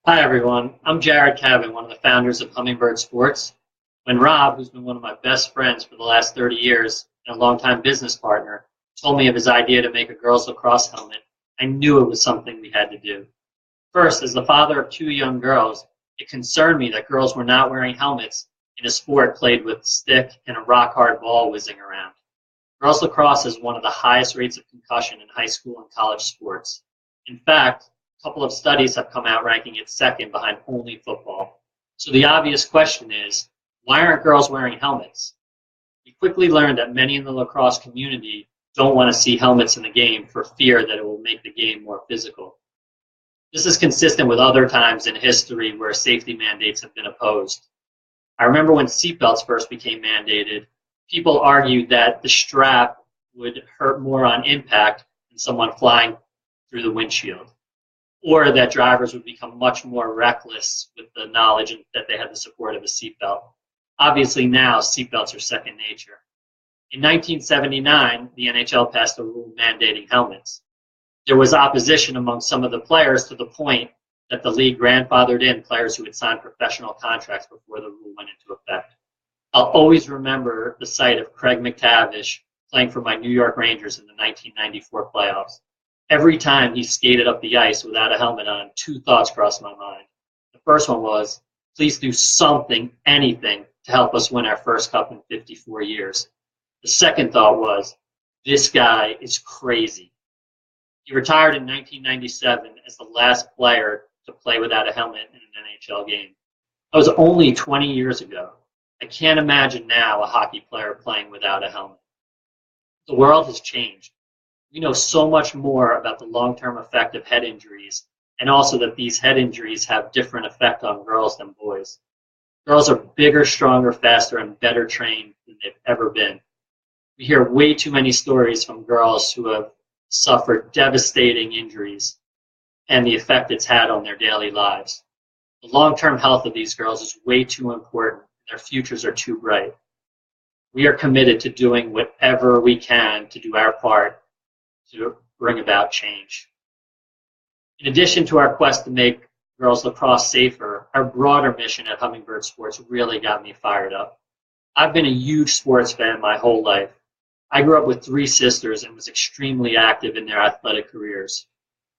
Hi, everyone. I'm Jared Cabin, one of the founders of Hummingbird Sports. When Rob, who's been one of my best friends for the last 30 years and a longtime business partner, told me of his idea to make a girls' lacrosse helmet, I knew it was something we had to do. First, as the father of two young girls, it concerned me that girls were not wearing helmets in a sport played with stick and a rock-hard ball whizzing around. Girls lacrosse has one of the highest rates of concussion in high school and college sports. In fact, a couple of studies have come out ranking it second behind only football. So the obvious question is, why aren't girls wearing helmets? We quickly learned that many in the lacrosse community don't want to see helmets in the game for fear that it will make the game more physical. This is consistent with other times in history where safety mandates have been opposed. I remember when seatbelts first became mandated, people argued that the strap would hurt more on impact than someone flying through the windshield, or that drivers would become much more reckless with the knowledge that they had the support of a seatbelt. Obviously now, seatbelts are second nature. In 1979, the NHL passed a rule mandating helmets. There was opposition among some of the players to the point that the league grandfathered in players who had signed professional contracts before the rule went into effect. I'll always remember the sight of Craig McTavish playing for my New York Rangers in the 1994 playoffs. Every time he skated up the ice without a helmet on, two thoughts crossed my mind. The first one was, please do something, anything, to help us win our first cup in 54 years. The second thought was, this guy is crazy. He retired in 1997 as the last player to play without a helmet in an NHL game. That was only 20 years ago. I can't imagine now a hockey player playing without a helmet. The world has changed. We know so much more about the long-term effect of head injuries, and also that these head injuries have different effect on girls than boys. Girls are bigger, stronger, faster, and better trained than they've ever been. We hear way too many stories from girls who have suffered devastating injuries and the effect it's had on their daily lives. The long-term health of these girls is way too important. Their futures are too bright. We are committed to doing whatever we can to do our part to bring about change. In addition to our quest to make girls lacrosse safer, our broader mission at Hummingbird Sports really got me fired up. I've been a huge sports fan my whole life. I grew up with three sisters and was extremely active in their athletic careers.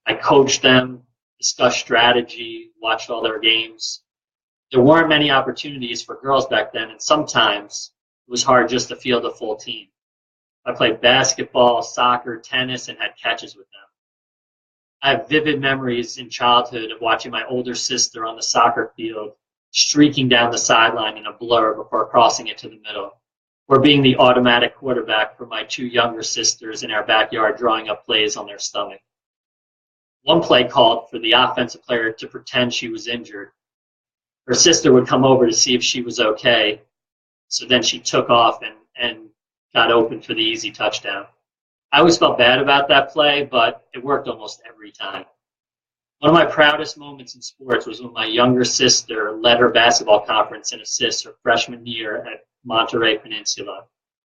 I coached them, discussed strategy, watched all their games. There weren't many opportunities for girls back then, and sometimes it was hard just to field a full team. I played basketball, soccer, tennis, and had catches with them. I have vivid memories in childhood of watching my older sister on the soccer field, streaking down the sideline in a blur before crossing it to the middle, or being the automatic quarterback for my two younger sisters in our backyard drawing up plays on their stomach. One play called for the offensive player to pretend she was injured. Her sister would come over to see if she was okay, so then she took off and got open for the easy touchdown. I always felt bad about that play, but it worked almost every time. One of my proudest moments in sports was when my younger sister led her basketball conference in assists her freshman year at Monterey Peninsula.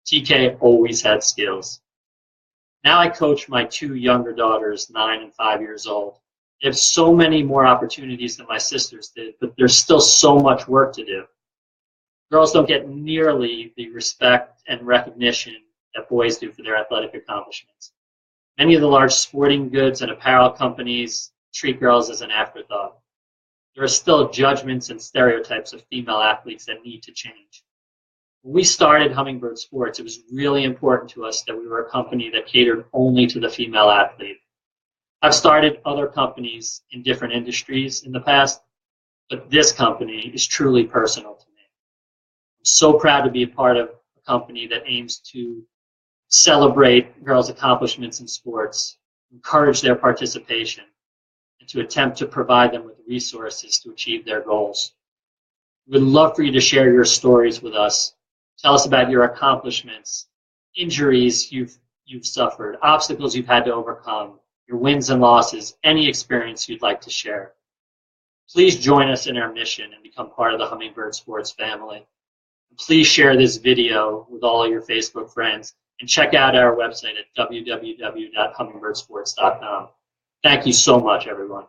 TK always had skills. Now I coach my two younger daughters, 9 and 5 years old. They have so many more opportunities than my sisters did, but there's still so much work to do. Girls don't get nearly the respect and recognition that boys do for their athletic accomplishments. Many of the large sporting goods and apparel companies treat girls as an afterthought. There are still judgments and stereotypes of female athletes that need to change. When we started Hummingbird Sports, it was really important to us that we were a company that catered only to the female athlete. I've started other companies in different industries in the past, but this company is truly personal to me. I'm so proud to be a part of a company that aims to celebrate girls' accomplishments in sports, encourage their participation, and to attempt to provide them with resources to achieve their goals. We would love for you to share your stories with us. Tell us about your accomplishments, injuries you've suffered, obstacles you've had to overcome, your wins and losses, any experience you'd like to share. Please join us in our mission and become part of the Hummingbird Sports family. Please share this video with all your Facebook friends and check out our website at www.hummingbbirdsports.com. Thank you so much, everyone.